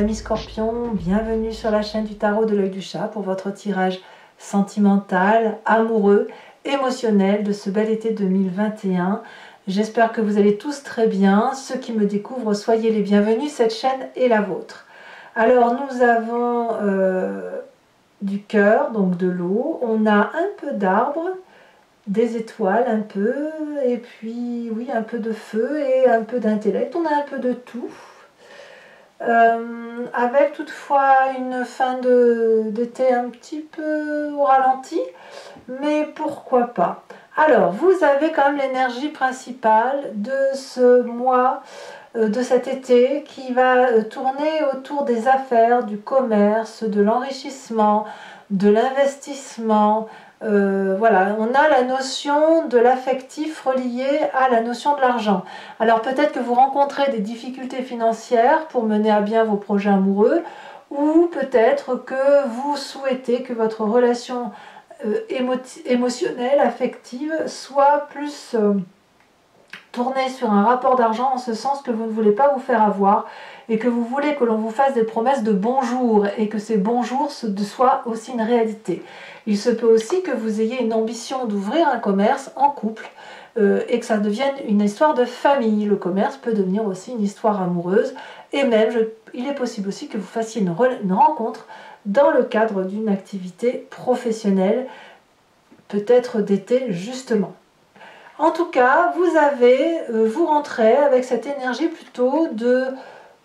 amis scorpions, bienvenue sur la chaîne du tarot de l'œil du chat pour votre tirage sentimental, amoureux, émotionnel de ce bel été 2021. J'espère que vous allez tous très bien. Ceux qui me découvrent, soyez les bienvenus, cette chaîne est la vôtre. Alors nous avons du cœur, donc de l'eau, on a un peu d'arbres, des étoiles un peu, et puis oui, un peu de feu et un peu d'intellect, on a un peu de tout. Avec toutefois une fin d'été un petit peu au ralenti, mais pourquoi pas. Alors, vous avez quand même l'énergie principale de ce mois, de cet été, qui va tourner autour des affaires, du commerce, de l'enrichissement, de l'investissement. Voilà, on a la notion de l'affectif relié à la notion de l'argent. Alors peut-être que vous rencontrez des difficultés financières pour mener à bien vos projets amoureux, ou peut-être que vous souhaitez que votre relation émotionnelle, affective, soit plus tournée sur un rapport d'argent, en ce sens que vous ne voulez pas vous faire avoir et que vous voulez que l'on vous fasse des promesses de bonjour et que ces bonjours soient aussi une réalité. Il se peut aussi que vous ayez une ambition d'ouvrir un commerce en couple et que ça devienne une histoire de famille. Le commerce peut devenir aussi une histoire amoureuse et même il est possible aussi que vous fassiez une rencontre dans le cadre d'une activité professionnelle, peut-être d'été justement. En tout cas, vous rentrez avec cette énergie plutôt de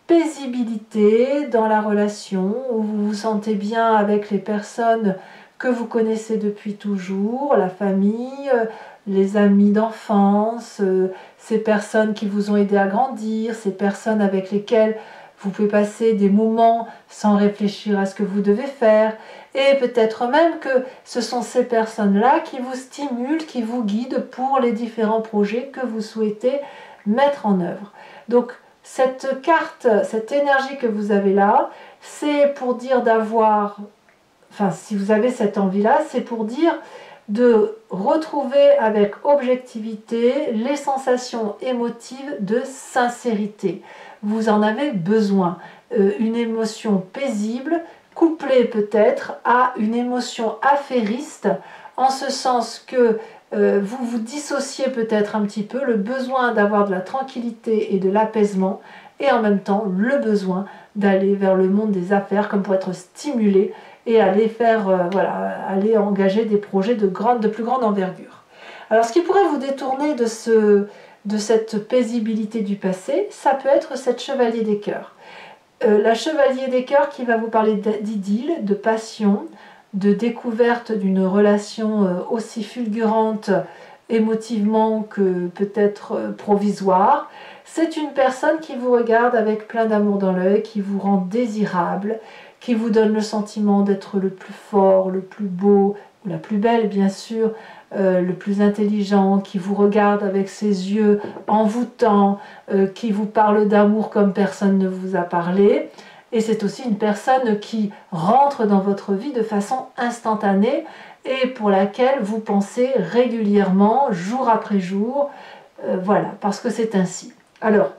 paisibilité dans la relation, où vous vous sentez bien avec les personnes que vous connaissez depuis toujours, la famille, les amis d'enfance, ces personnes qui vous ont aidé à grandir, ces personnes avec lesquelles vous pouvez passer des moments sans réfléchir à ce que vous devez faire, et peut-être même que ce sont ces personnes-là qui vous stimulent, qui vous guident pour les différents projets que vous souhaitez mettre en œuvre. Donc cette carte, cette énergie que vous avez là, c'est pour dire d'avoir, enfin si vous avez cette envie-là, c'est pour dire de retrouver avec objectivité les sensations émotives de sincérité. Vous en avez besoin. Une émotion paisible, couplée peut-être à une émotion affairiste, en ce sens que vous vous dissociez peut-être un petit peu, le besoin d'avoir de la tranquillité et de l'apaisement, et en même temps le besoin d'aller vers le monde des affaires, comme pour être stimulé et aller faire, aller engager des projets de plus grande envergure. Alors ce qui pourrait vous détourner de cette paisibilité du passé, ça peut être cette chevalier des cœurs. La chevalier des cœurs qui va vous parler d'idylle, de passion, de découverte d'une relation aussi fulgurante émotivement que peut-être provisoire. C'est une personne qui vous regarde avec plein d'amour dans l'œil, qui vous rend désirable, qui vous donne le sentiment d'être le plus fort, le plus beau, ou la plus belle bien sûr, le plus intelligent, qui vous regarde avec ses yeux envoûtants, qui vous parle d'amour comme personne ne vous a parlé. Et c'est aussi une personne qui rentre dans votre vie de façon instantanée et pour laquelle vous pensez régulièrement, jour après jour, voilà, parce que c'est ainsi. Alors,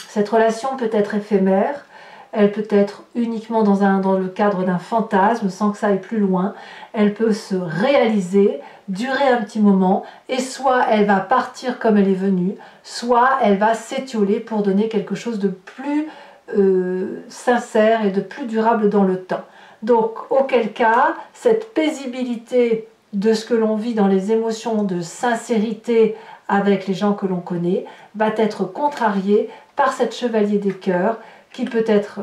cette relation peut être éphémère, elle peut être uniquement dans le cadre d'un fantasme, sans que ça aille plus loin, elle peut se réaliser, durer un petit moment, et soit elle va partir comme elle est venue, soit elle va s'étioler pour donner quelque chose de plus sincère et de plus durable dans le temps. Donc, auquel cas, cette paisibilité de ce que l'on vit dans les émotions de sincérité avec les gens que l'on connaît va être contrariée par cette chevalier des cœurs qui peut être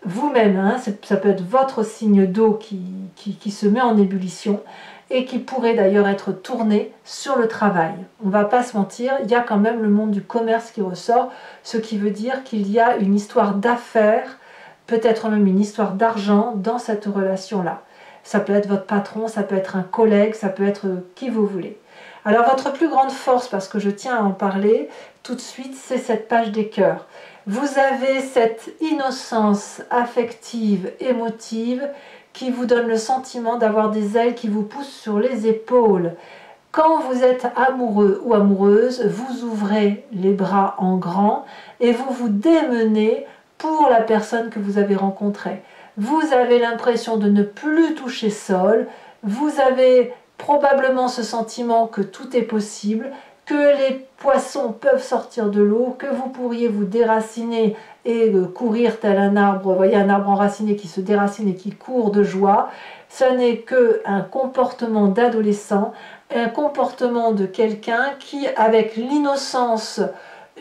vous-même, hein, ça peut être votre signe d'eau qui se met en ébullition et qui pourrait d'ailleurs être tourné sur le travail. On ne va pas se mentir, il y a quand même le monde du commerce qui ressort, ce qui veut dire qu'il y a une histoire d'affaires, peut-être même une histoire d'argent dans cette relation-là. Ça peut être votre patron, ça peut être un collègue, ça peut être qui vous voulez. Alors votre plus grande force, parce que je tiens à en parler tout de suite, c'est cette page des cœurs. Vous avez cette innocence affective, émotive, qui vous donne le sentiment d'avoir des ailes qui vous poussent sur les épaules. Quand vous êtes amoureux ou amoureuse, vous ouvrez les bras en grand et vous vous démenez pour la personne que vous avez rencontrée. Vous avez l'impression de ne plus toucher sol, vous avez probablement ce sentiment que tout est possible, que les poissons peuvent sortir de l'eau, que vous pourriez vous déraciner et courir tel un arbre. Vous voyez un arbre enraciné qui se déracine et qui court de joie. Ce n'est qu'un comportement d'adolescent, un comportement de quelqu'un qui, avec l'innocence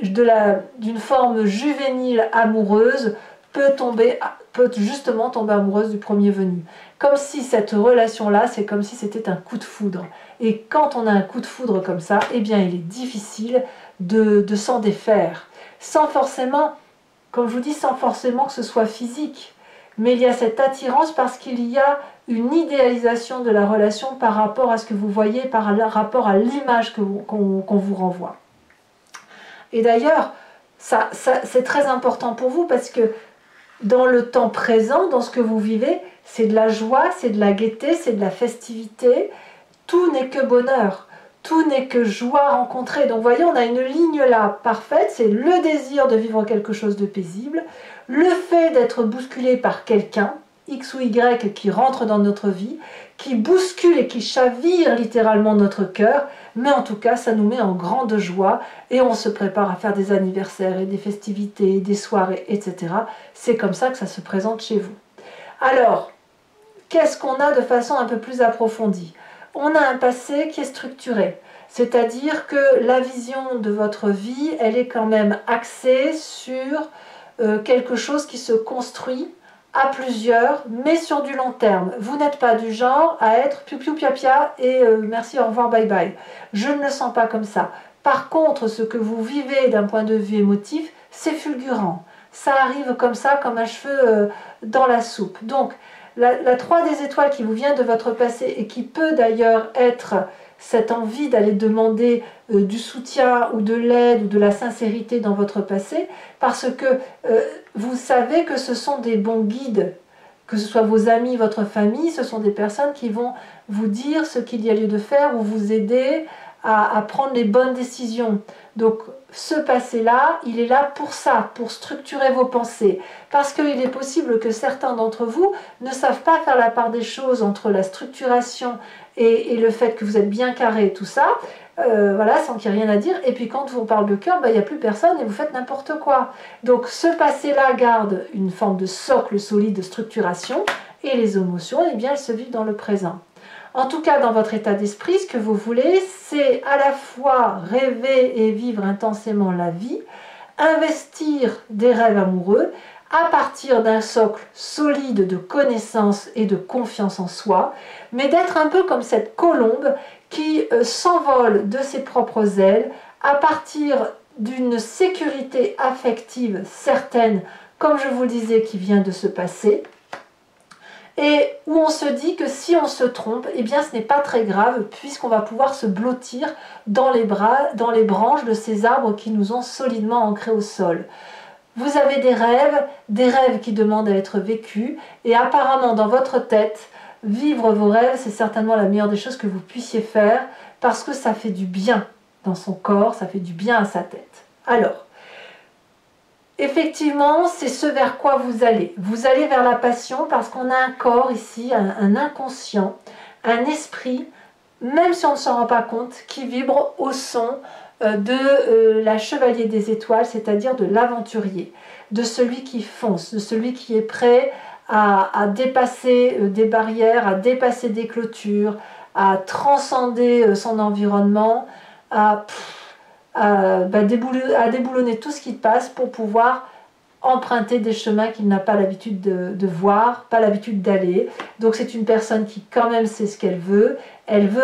d'une forme juvénile amoureuse, peut justement tomber amoureuse du premier venu. Comme si cette relation-là, c'est comme si c'était un coup de foudre. Et quand on a un coup de foudre comme ça, eh bien il est difficile de s'en défaire. Sans forcément, comme je vous dis, sans forcément que ce soit physique. Mais il y a cette attirance parce qu'il y a une idéalisation de la relation par rapport à ce que vous voyez, par rapport à l'image qu'on vous renvoie. Et d'ailleurs, c'est très important pour vous parce que dans le temps présent, dans ce que vous vivez, c'est de la joie, c'est de la gaieté, c'est de la festivité. Tout n'est que bonheur, tout n'est que joie rencontrée. Donc vous voyez, on a une ligne là parfaite, c'est le désir de vivre quelque chose de paisible, le fait d'être bousculé par quelqu'un, X ou Y, qui rentre dans notre vie, qui bouscule et qui chavire littéralement notre cœur, mais en tout cas, ça nous met en grande joie et on se prépare à faire des anniversaires et des festivités, des soirées, etc. C'est comme ça que ça se présente chez vous. Alors, qu'est-ce qu'on a de façon un peu plus approfondie? On a un passé qui est structuré, c'est-à-dire que la vision de votre vie, elle est quand même axée sur quelque chose qui se construit à plusieurs, mais sur du long terme. Vous n'êtes pas du genre à être piou piou pia pia et merci, au revoir, bye bye. Je ne le sens pas comme ça. Par contre, ce que vous vivez d'un point de vue émotif, c'est fulgurant. Ça arrive comme ça, comme un cheveu dans la soupe. Donc, la 3 des étoiles qui vous vient de votre passé et qui peut d'ailleurs être cette envie d'aller demander du soutien ou de l'aide ou de la sincérité dans votre passé, parce que vous savez que ce sont des bons guides, que ce soit vos amis, votre famille, ce sont des personnes qui vont vous dire ce qu'il y a lieu de faire ou vous aider à prendre les bonnes décisions. Donc ce passé-là, il est là pour ça, pour structurer vos pensées. Parce qu'il est possible que certains d'entre vous ne savent pas faire la part des choses entre la structuration et le fait que vous êtes bien carré, tout ça, voilà, sans qu'il y ait rien à dire. Et puis quand on parle de cœur, il n'y a plus personne et vous faites n'importe quoi. Donc ce passé-là garde une forme de socle solide de structuration et les émotions, eh bien, elles se vivent dans le présent. En tout cas, dans votre état d'esprit, ce que vous voulez, c'est à la fois rêver et vivre intensément la vie, investir des rêves amoureux à partir d'un socle solide de connaissance et de confiance en soi, mais d'être un peu comme cette colombe qui s'envole de ses propres ailes à partir d'une sécurité affective certaine, comme je vous le disais, qui vient de se passer, et où on se dit que si on se trompe, eh bien ce n'est pas très grave puisqu'on va pouvoir se blottir dans les branches de ces arbres qui nous ont solidement ancrés au sol. Vous avez des rêves qui demandent à être vécus et apparemment dans votre tête, vivre vos rêves, c'est certainement la meilleure des choses que vous puissiez faire parce que ça fait du bien dans son corps, ça fait du bien à sa tête. Alors, effectivement, c'est ce vers quoi vous allez. Vous allez vers la passion parce qu'on a un corps ici, un inconscient, un esprit, même si on ne s'en rend pas compte, qui vibre au son de la chevalier des étoiles, c'est-à-dire de l'aventurier, de celui qui fonce, de celui qui est prêt à dépasser des barrières, à dépasser des clôtures, à transcender son environnement, à déboulonner tout ce qui passe pour pouvoir emprunter des chemins qu'il n'a pas l'habitude de voir, pas l'habitude d'aller. Donc c'est une personne qui quand même sait ce qu'elle veut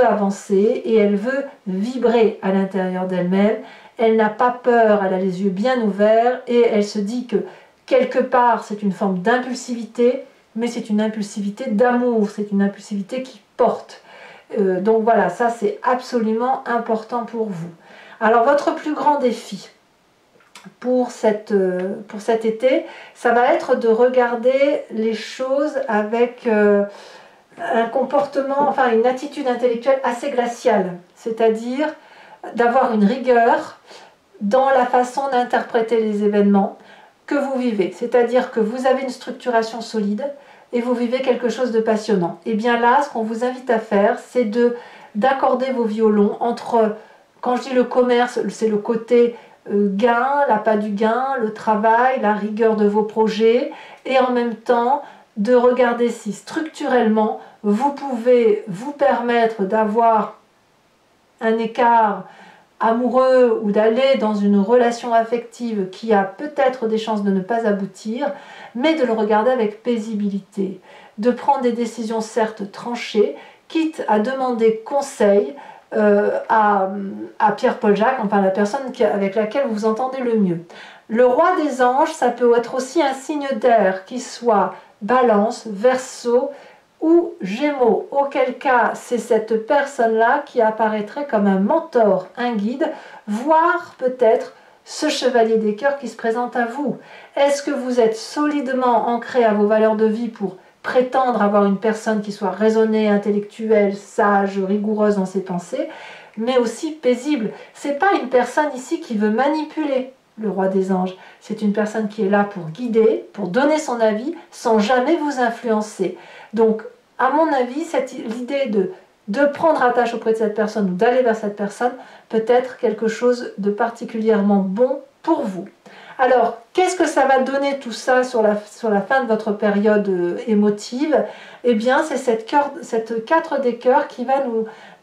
avancer et elle veut vibrer à l'intérieur d'elle-même, elle n'a pas peur, elle a les yeux bien ouverts et elle se dit que quelque part c'est une forme d'impulsivité, mais c'est une impulsivité d'amour, c'est une impulsivité qui porte. Donc voilà, ça c'est absolument important pour vous. Alors votre plus grand défi pour cet été, ça va être de regarder les choses avec un comportement, enfin une attitude intellectuelle assez glaciale, c'est-à-dire d'avoir une rigueur dans la façon d'interpréter les événements, que vous vivez. C'est-à-dire que vous avez une structuration solide et vous vivez quelque chose de passionnant. Et bien là, ce qu'on vous invite à faire, c'est d'accorder vos violons entre, quand je dis le commerce, c'est le côté gain, l'appât du gain, le travail, la rigueur de vos projets, et en même temps de regarder si structurellement vous pouvez vous permettre d'avoir un écart amoureux ou d'aller dans une relation affective qui a peut-être des chances de ne pas aboutir, mais de le regarder avec paisibilité, de prendre des décisions certes tranchées, quitte à demander conseil à Pierre-Paul Jacques, enfin la personne avec laquelle vous vous entendez le mieux. Le roi des anges, ça peut être aussi un signe d'air qui soit Balance, Verseau ou Gémeaux, auquel cas c'est cette personne-là qui apparaîtrait comme un mentor, un guide, voire peut-être ce chevalier des cœurs qui se présente à vous. Est-ce que vous êtes solidement ancré à vos valeurs de vie pour prétendre avoir une personne qui soit raisonnée, intellectuelle, sage, rigoureuse dans ses pensées, mais aussi paisible? C'est pas une personne ici qui veut manipuler le roi des anges. C'est une personne qui est là pour guider, pour donner son avis, sans jamais vous influencer. Donc, à mon avis, l'idée de prendre attache auprès de cette personne ou d'aller vers cette personne peut être quelque chose de particulièrement bon pour vous. Alors, qu'est-ce que ça va donner tout ça sur la fin de votre période émotive? Eh bien, c'est cette 4 des cœurs qui va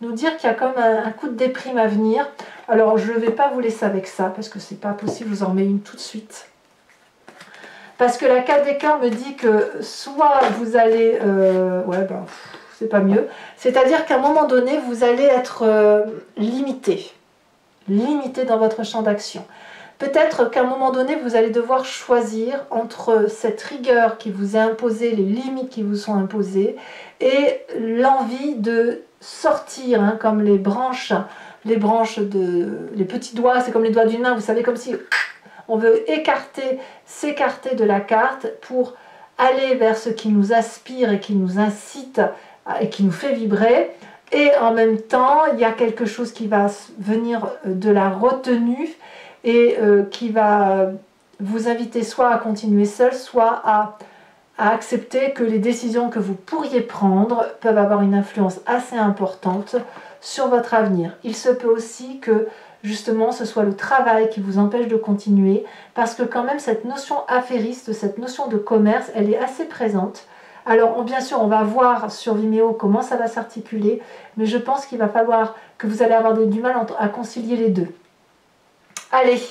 nous dire qu'il y a comme un coup de déprime à venir. Alors, je ne vais pas vous laisser avec ça, parce que c'est pas possible, je vous en remets une tout de suite. Parce que la 4 des cœurs me dit que soit vous allez... c'est pas mieux. C'est-à-dire qu'à un moment donné, vous allez être limité dans votre champ d'action. Peut-être qu'à un moment donné, vous allez devoir choisir entre cette rigueur qui vous est imposée, les limites qui vous sont imposées, et l'envie de sortir, hein, comme les petits doigts, c'est comme les doigts d'une main, vous savez, comme si on veut s'écarter de la carte pour aller vers ce qui nous aspire et qui nous incite et qui nous fait vibrer. Et en même temps, il y a quelque chose qui va venir de la retenue et qui va vous inviter soit à continuer seul, soit à accepter que les décisions que vous pourriez prendre peuvent avoir une influence assez importante sur votre avenir. Il se peut aussi que justement ce soit le travail qui vous empêche de continuer, parce que quand même cette notion affairiste, cette notion de commerce, elle est assez présente. Alors bien sûr on va voir sur Vimeo comment ça va s'articuler, mais je pense qu'il va falloir que vous allez avoir du mal à concilier les deux. Allez,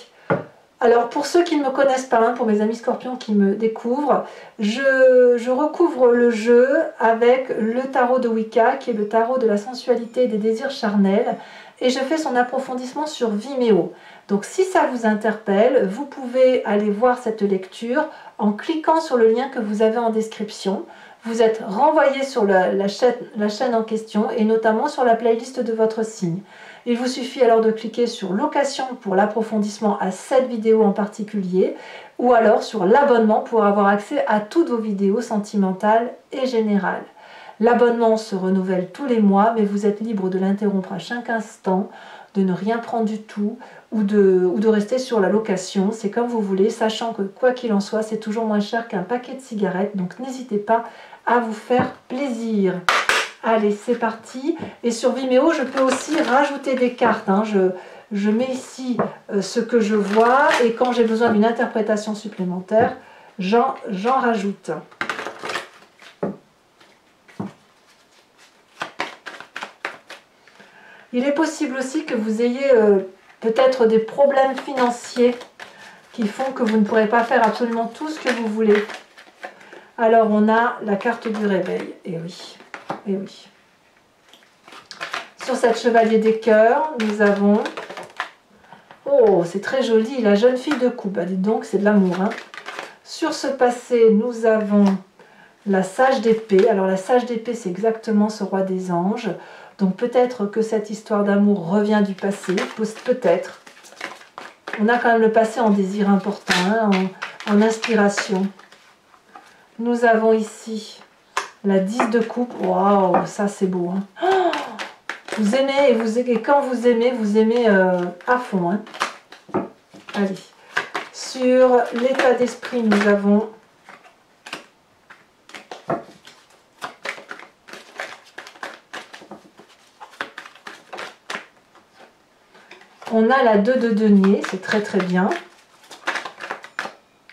alors pour ceux qui ne me connaissent pas, hein, pour mes amis scorpions qui me découvrent, je recouvre le jeu avec le tarot de Wicca, qui est le tarot de la sensualité et des désirs charnels, et je fais son approfondissement sur Vimeo. Donc si ça vous interpelle, vous pouvez aller voir cette lecture en cliquant sur le lien que vous avez en description. Vous êtes renvoyé sur la chaîne en question et notamment sur la playlist de votre signe. Il vous suffit alors de cliquer sur location pour l'approfondissement à cette vidéo en particulier, ou alors sur l'abonnement pour avoir accès à toutes vos vidéos sentimentales et générales. L'abonnement se renouvelle tous les mois, mais vous êtes libre de l'interrompre à chaque instant, de ne rien prendre du tout ou de rester sur la location. C'est comme vous voulez, sachant que quoi qu'il en soit, c'est toujours moins cher qu'un paquet de cigarettes, donc n'hésitez pas à vous faire plaisir. Allez, c'est parti. Et sur Vimeo, je peux aussi rajouter des cartes. Hein. Je mets ici ce que je vois et quand j'ai besoin d'une interprétation supplémentaire, j'en rajoute. Il est possible aussi que vous ayez peut-être des problèmes financiers qui font que vous ne pourrez pas faire absolument tout ce que vous voulez. Alors on a la carte du réveil. Et oui, et oui. Sur cette chevalier des cœurs, nous avons... Oh, c'est très joli, la jeune fille de coupe. Bah, dites donc, c'est de l'amour. Hein. Sur ce passé, nous avons la sage d'épée. Alors la sage d'épée, c'est exactement ce roi des anges. Donc peut-être que cette histoire d'amour revient du passé, peut-être. On a quand même le passé en désir important, hein, en inspiration. Nous avons ici la 10 de coupe. Waouh, ça c'est beau. Hein. Oh, vous aimez et quand vous aimez à fond. Hein. Allez. Sur l'état d'esprit, nous avons on a la 2 de denier, c'est très très bien.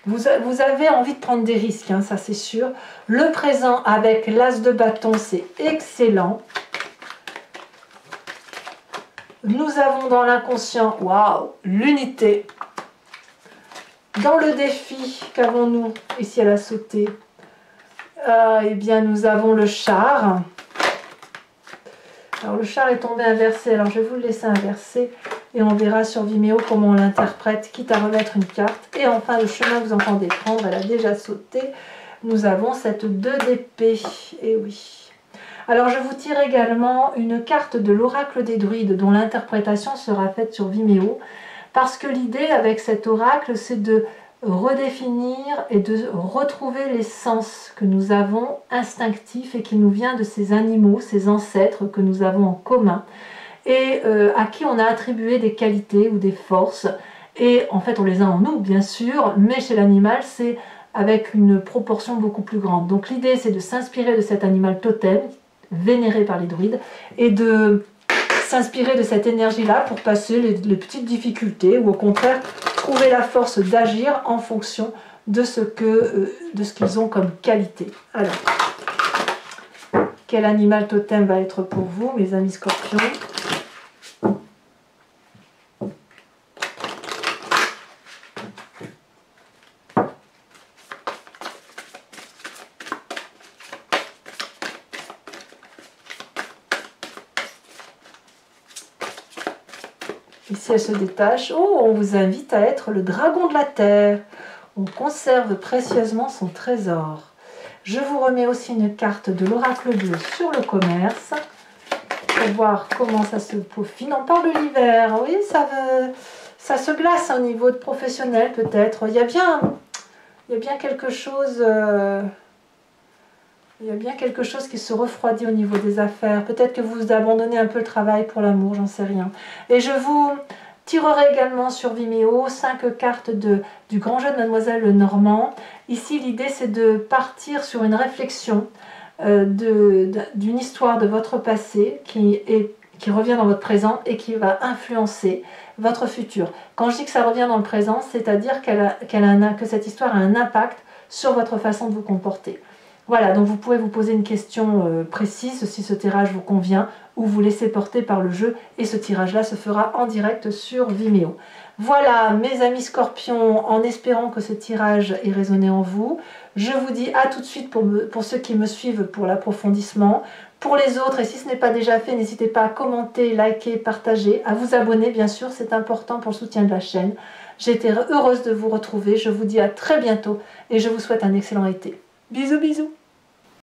Vous avez envie de prendre des risques, hein, ça c'est sûr. Le présent avec l'as de bâton, c'est excellent. Nous avons dans l'inconscient, waouh, l'unité. Dans le défi, qu'avons-nous ici à la sautée? Eh bien, nous avons le char. Alors, le char est tombé inversé. Alors, je vais vous le laisser inversé. Et on verra sur Vimeo comment on l'interprète, quitte à remettre une carte. Et enfin, le chemin que vous entendez prendre, elle a déjà sauté. Nous avons cette 2 d'épée. Et oui. Alors, je vous tire également une carte de l'oracle des druides dont l'interprétation sera faite sur Vimeo. Parce que l'idée avec cet oracle, c'est de redéfinir et de retrouver les sens que nous avons instinctifs et qui nous vient de ces animaux, ces ancêtres que nous avons en commun et à qui on a attribué des qualités ou des forces. Et en fait, on les a en nous, bien sûr, mais chez l'animal, c'est avec une proportion beaucoup plus grande. Donc l'idée, c'est de s'inspirer de cet animal totem, vénéré par les druides, et de s'inspirer de cette énergie-là pour passer les petites difficultés, ou au contraire, trouver la force d'agir en fonction de ce qu'ils ont comme qualité. Alors, quel animal totem va être pour vous, mes amis scorpions ? Ici, elle se détache. Oh, on vous invite à être le dragon de la terre. On conserve précieusement son trésor. Je vous remets aussi une carte de l'oracle bleu sur le commerce pour voir comment ça se peaufine. On parle de l'hiver. Oui, ça se glace au niveau de professionnel peut-être. Il y a bien quelque chose... Il y a bien quelque chose qui se refroidit au niveau des affaires. Peut-être que vous abandonnez un peu le travail pour l'amour, j'en sais rien. Et je vous tirerai également sur Vimeo 5 cartes du grand jeu de Mademoiselle Lenormand. Ici, l'idée, c'est de partir sur une réflexion d'une histoire de votre passé qui revient dans votre présent et qui va influencer votre futur. Quand je dis que ça revient dans le présent, c'est-à-dire que cette histoire a un impact sur votre façon de vous comporter. Voilà, donc vous pouvez vous poser une question précise si ce tirage vous convient ou vous laisser porter par le jeu et ce tirage-là se fera en direct sur Vimeo. Voilà, mes amis scorpions, en espérant que ce tirage ait résonné en vous. Je vous dis à tout de suite pour ceux qui me suivent pour l'approfondissement. Pour les autres, et si ce n'est pas déjà fait, n'hésitez pas à commenter, liker, partager, à vous abonner, bien sûr, c'est important pour le soutien de la chaîne. J'ai été heureuse de vous retrouver, je vous dis à très bientôt et je vous souhaite un excellent été. Bisous, bisous.